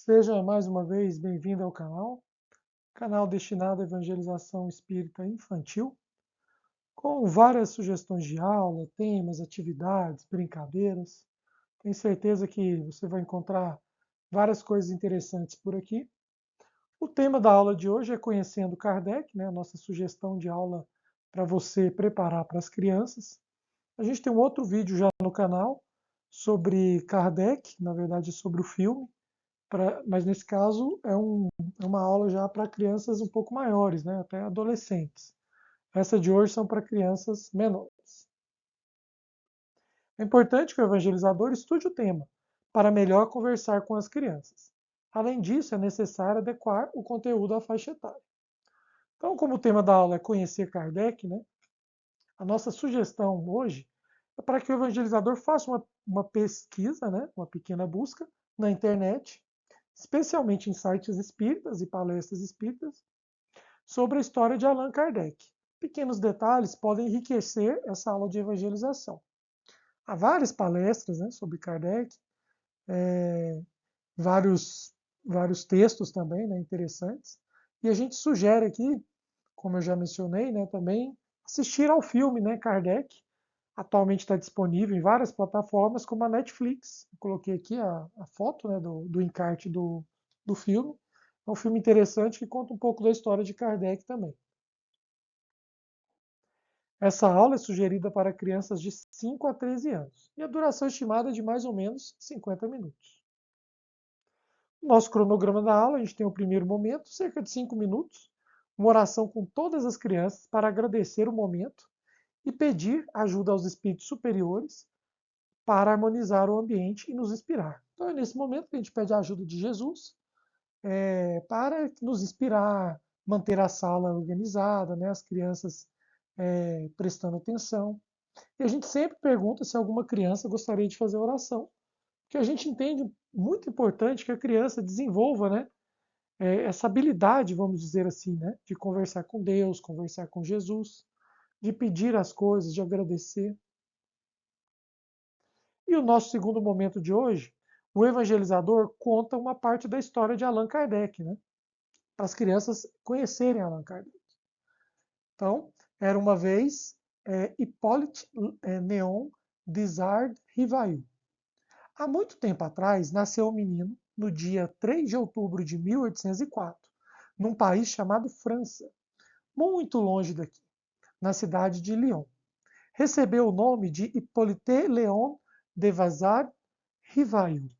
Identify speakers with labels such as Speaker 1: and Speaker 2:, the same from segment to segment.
Speaker 1: Seja mais uma vez bem-vindo ao canal destinado à evangelização espírita infantil, com várias sugestões de aula, temas, atividades, brincadeiras. Tenho certeza que você vai encontrar várias coisas interessantes por aqui. O tema da aula de hoje é Conhecendo Kardec, né? A nossa sugestão de aula para você preparar para as crianças. A gente tem um outro vídeo já no canal sobre Kardec, na verdade sobre o filme. Mas nesse caso é uma aula já para crianças um pouco maiores, né, até adolescentes. Essa de hoje são para crianças menores. É importante que o evangelizador estude o tema, para melhor conversar com as crianças. Além disso, é necessário adequar o conteúdo à faixa etária. Então, como o tema da aula é conhecer Kardec, né, a nossa sugestão hoje é para que o evangelizador faça uma pesquisa, né, uma pequena busca na internet, especialmente em sites espíritas e palestras espíritas, sobre a história de Allan Kardec. Pequenos detalhes podem enriquecer essa aula de evangelização. Há várias palestras, né, sobre Kardec, vários, vários textos também, né, interessantes. E a gente sugere aqui, como eu já mencionei, né, também assistir ao filme, né, Kardec. Atualmente está disponível em várias plataformas, como a Netflix. Eu coloquei aqui a foto, né, do encarte do filme. É um filme interessante que conta um pouco da história de Kardec também. Essa aula é sugerida para crianças de 5 a 13 anos e a duração estimada é de mais ou menos 50 minutos. No nosso cronograma da aula, a gente tem o primeiro momento, cerca de 5 minutos, uma oração com todas as crianças para agradecer o momento e pedir ajuda aos espíritos superiores para harmonizar o ambiente e nos inspirar. Então é nesse momento que a gente pede a ajuda de Jesus para nos inspirar, manter a sala organizada, né, as crianças prestando atenção. E a gente sempre pergunta se alguma criança gostaria de fazer oração, porque a gente entende muito importante que a criança desenvolva, né, essa habilidade, vamos dizer assim, né, de conversar com Deus, conversar com Jesus, de pedir as coisas, de agradecer. E o nosso segundo momento de hoje, o evangelizador conta uma parte da história de Allan Kardec, né, para as crianças conhecerem Allan Kardec. Então, era uma vez Hippolyte Léon Dizard Rivail. Há muito tempo atrás, nasceu um menino, no dia 3 de outubro de 1804, num país chamado França, muito longe daqui, na cidade de Lyon. Recebeu o nome de Hippolyte Léon de Vazard Rivail.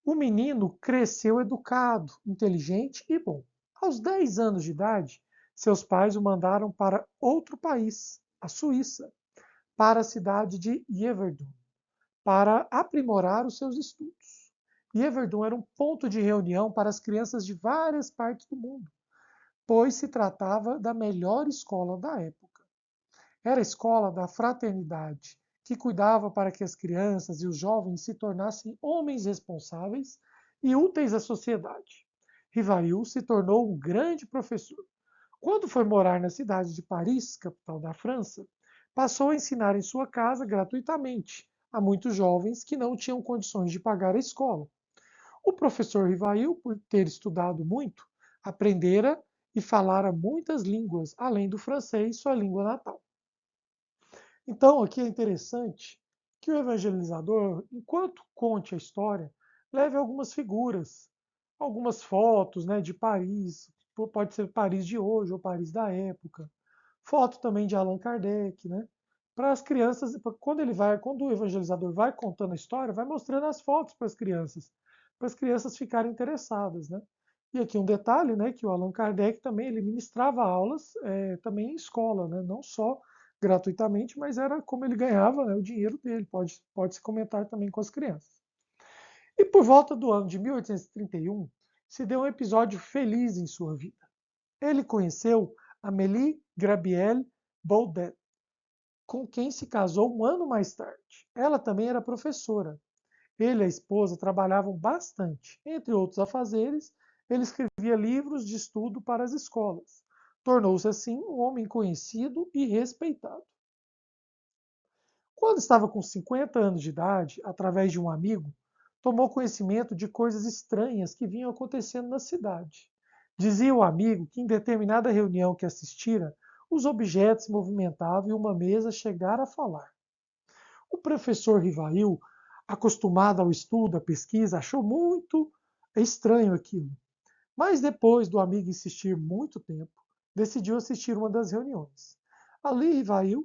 Speaker 1: O menino cresceu educado, inteligente e bom. Aos 10 anos de idade, seus pais o mandaram para outro país, a Suíça, para a cidade de Yverdon, para aprimorar os seus estudos. Yverdon era um ponto de reunião para as crianças de várias partes do mundo, pois se tratava da melhor escola da época. Era a escola da fraternidade, que cuidava para que as crianças e os jovens se tornassem homens responsáveis e úteis à sociedade. Rivail se tornou um grande professor. Quando foi morar na cidade de Paris, capital da França, passou a ensinar em sua casa gratuitamente a muitos jovens que não tinham condições de pagar a escola. O professor Rivail, por ter estudado muito, aprendera e falara muitas línguas, além do francês, sua língua natal. Então, aqui é interessante que o evangelizador, enquanto conte a história, leve algumas figuras, algumas fotos, né, de Paris, pode ser Paris de hoje ou Paris da época, foto também de Allan Kardec, né, para as crianças, quando o evangelizador vai contando a história, vai mostrando as fotos para as crianças ficarem interessadas, né. E aqui um detalhe, né, que o Allan Kardec também ele ministrava aulas também em escola, né, não só gratuitamente, mas era como ele ganhava, né, o dinheiro dele, pode-se comentar também com as crianças. E por volta do ano de 1831, se deu um episódio feliz em sua vida. Ele conheceu Amélie Gabrielle Baudet, com quem se casou um ano mais tarde. Ela também era professora. Ele e a esposa trabalhavam bastante. Entre outros afazeres, ele escrevia livros de estudo para as escolas. Tornou-se, assim, um homem conhecido e respeitado. Quando estava com 50 anos de idade, através de um amigo, tomou conhecimento de coisas estranhas que vinham acontecendo na cidade. Dizia o amigo que em determinada reunião que assistira, os objetos se movimentavam e uma mesa chegara a falar. O professor Rivail, acostumado ao estudo, à pesquisa, achou muito estranho aquilo. Mas depois do amigo insistir muito tempo, decidiu assistir uma das reuniões. Ali, Rivail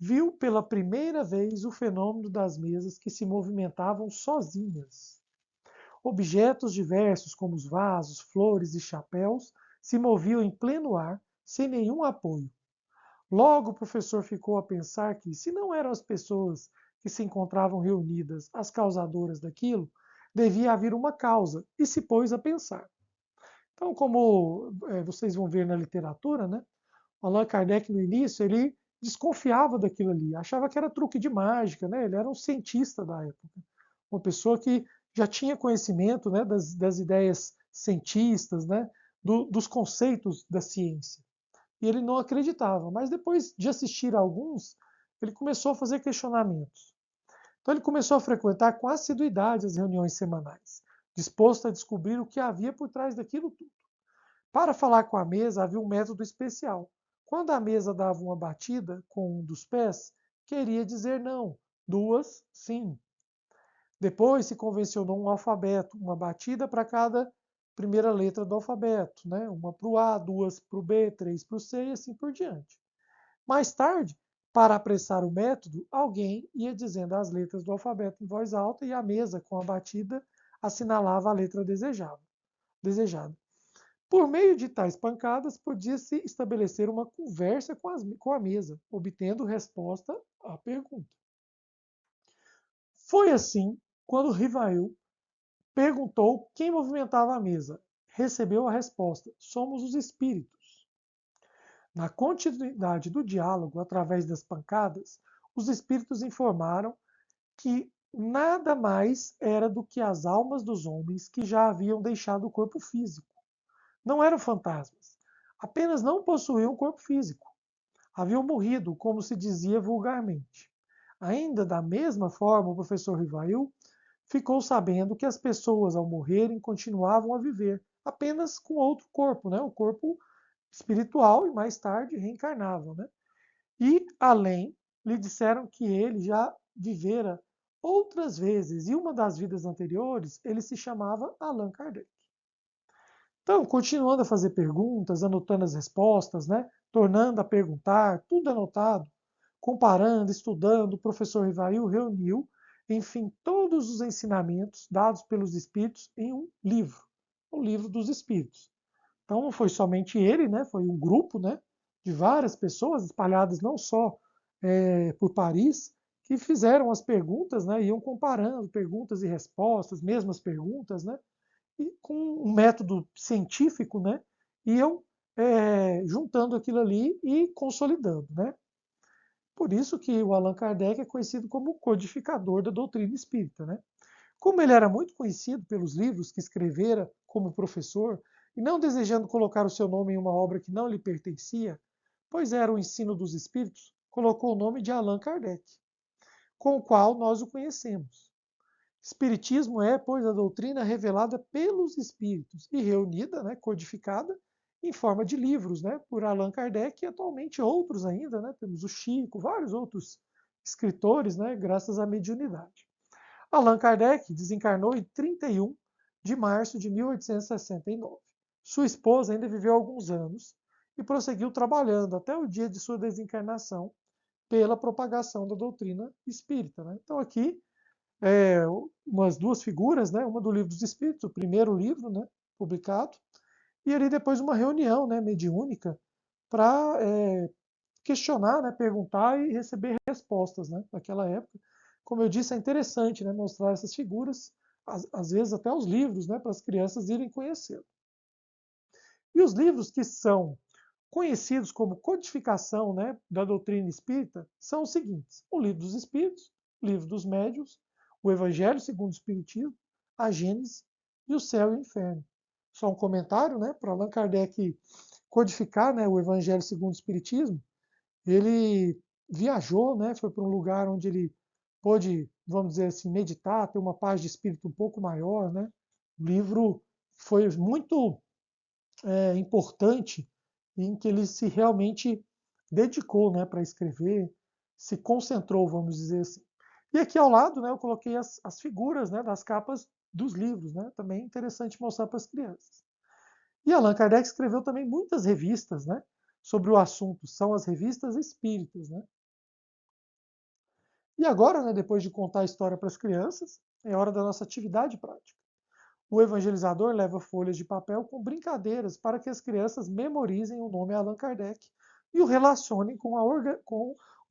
Speaker 1: viu pela primeira vez o fenômeno das mesas que se movimentavam sozinhas. Objetos diversos, como os vasos, flores e chapéus, se moviam em pleno ar, sem nenhum apoio. Logo o professor ficou a pensar que, se não eram as pessoas que se encontravam reunidas as causadoras daquilo, devia haver uma causa, e se pôs a pensar. Então, como vocês vão ver na literatura, né, Allan Kardec, no início, ele desconfiava daquilo ali, achava que era truque de mágica, né? Ele era um cientista da época, uma pessoa que já tinha conhecimento, né, das ideias cientistas, né, dos conceitos da ciência. E ele não acreditava, mas depois de assistir a alguns, ele começou a fazer questionamentos. Então ele começou a frequentar com assiduidade as reuniões semanais, disposto a descobrir o que havia por trás daquilo tudo. Para falar com a mesa havia um método especial. Quando a mesa dava uma batida com um dos pés, queria dizer não, duas, sim. Depois se convencionou um alfabeto, uma batida para cada primeira letra do alfabeto, né? Uma para o A, duas para o B, três para o C e assim por diante. Mais tarde, para apressar o método, alguém ia dizendo as letras do alfabeto em voz alta e a mesa, com a batida, assinalava a letra desejada. Por meio de tais pancadas, podia-se estabelecer uma conversa com a mesa, obtendo resposta à pergunta. Foi assim quando Rivail perguntou quem movimentava a mesa. Recebeu a resposta: somos os espíritos. Na continuidade do diálogo, através das pancadas, os espíritos informaram que nada mais era do que as almas dos homens que já haviam deixado o corpo físico. Não eram fantasmas, apenas não possuíam corpo físico. Haviam morrido, como se dizia vulgarmente. Ainda da mesma forma, o professor Rivail ficou sabendo que as pessoas, ao morrerem, continuavam a viver, apenas com outro corpo, né? O corpo espiritual, e mais tarde reencarnavam. Né? E, além, lhe disseram que ele já vivera outras vezes, e uma das vidas anteriores, ele se chamava Allan Kardec. Então, continuando a fazer perguntas, anotando as respostas, né? Tornando a perguntar, tudo anotado, comparando, estudando, o professor Rivail reuniu, enfim, todos os ensinamentos dados pelos espíritos em um livro, o livro dos espíritos. Então, não foi somente ele, né? Foi um grupo, né? De várias pessoas espalhadas não só por Paris, que fizeram as perguntas, né? Iam comparando perguntas e respostas, mesmas perguntas, né? E com um método científico, né, iam juntando aquilo ali e consolidando. Né? Por isso que o Allan Kardec é conhecido como o codificador da doutrina espírita. Né? Como ele era muito conhecido pelos livros que escrevera como professor, e não desejando colocar o seu nome em uma obra que não lhe pertencia, pois era o ensino dos espíritos, colocou o nome de Allan Kardec, com o qual nós o conhecemos. Espiritismo é, pois, a doutrina revelada pelos espíritos e reunida, né, codificada, em forma de livros, né, por Allan Kardec e atualmente outros ainda, né, temos o Chico, vários outros escritores, né, graças à mediunidade. Allan Kardec desencarnou em 31 de março de 1869. Sua esposa ainda viveu alguns anos e prosseguiu trabalhando até o dia de sua desencarnação pela propagação da doutrina espírita. Né? Então aqui umas duas figuras, né? Uma do Livro dos Espíritos, o primeiro livro, né? Publicado, e ali depois uma reunião, né? Mediúnica para questionar, né? Perguntar e receber respostas, né? Naquela época, como eu disse, é interessante, né? Mostrar essas figuras, às vezes até os livros, né? Para as crianças irem conhecendo. E os livros que são conhecidos como codificação, né, da doutrina espírita são os seguintes: o Livro dos Espíritos, o Livro dos Médiuns, o Evangelho segundo o Espiritismo, a Gênese e o Céu e o Inferno. Só um comentário, né, para Allan Kardec codificar, né, o Evangelho segundo o Espiritismo. Ele viajou, né, foi para um lugar onde ele pôde, vamos dizer assim, meditar, ter uma paz de espírito um pouco maior, né? O livro foi muito importante em que ele se realmente dedicou, né, para escrever, se concentrou, vamos dizer assim. E aqui ao lado, né, eu coloquei as figuras, né, das capas dos livros, né? Também interessante mostrar para as crianças. E Allan Kardec escreveu também muitas revistas, né, sobre o assunto. São as revistas espíritas, né? E agora, né, depois de contar a história para as crianças, é hora da nossa atividade prática. O evangelizador leva folhas de papel com brincadeiras para que as crianças memorizem o nome Allan Kardec e o relacionem com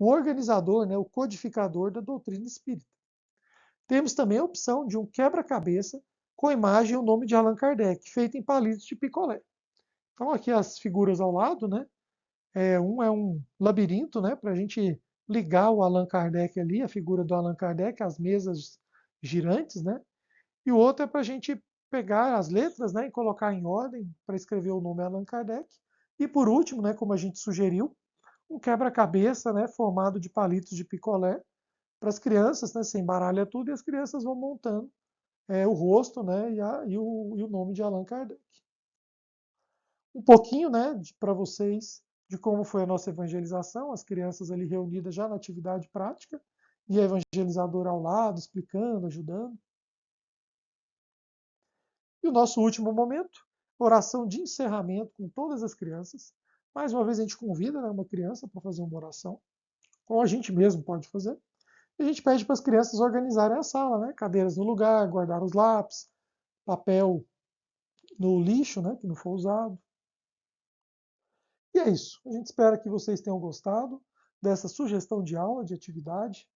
Speaker 1: o organizador, né, o codificador da doutrina espírita. Temos também a opção de um quebra-cabeça com a imagem e o nome de Allan Kardec, feito em palitos de picolé. Então aqui as figuras ao lado, né? Um é um labirinto, né? Para a gente ligar o Allan Kardec ali, a figura do Allan Kardec, as mesas girantes, né? E o outro é para a gente pegar as letras, né, e colocar em ordem para escrever o nome Allan Kardec. E por último, né, como a gente sugeriu, um quebra-cabeça, né, formado de palitos de picolé para as crianças, né, você embaralha tudo e as crianças vão montando o rosto, né, e o nome de Allan Kardec. Um pouquinho, né, para vocês de como foi a nossa evangelização, as crianças ali reunidas já na atividade prática e a evangelizadora ao lado, explicando, ajudando. E o nosso último momento, oração de encerramento com todas as crianças. Mais uma vez a gente convida, né, uma criança para fazer uma oração, ou a gente mesmo pode fazer. E a gente pede para as crianças organizarem a sala, né? Cadeiras no lugar, guardar os lápis, papel no lixo, né, que não for usado. E é isso. A gente espera que vocês tenham gostado dessa sugestão de aula, de atividade.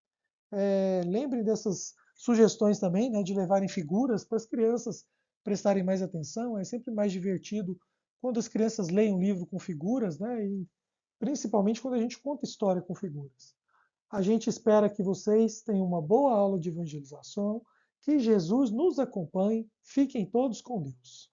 Speaker 1: Lembrem dessas sugestões também, né, de levarem figuras para as crianças prestarem mais atenção. É sempre mais divertido quando as crianças leem um livro com figuras, né, e principalmente quando a gente conta história com figuras. A gente espera que vocês tenham uma boa aula de evangelização, que Jesus nos acompanhe. Fiquem todos com Deus.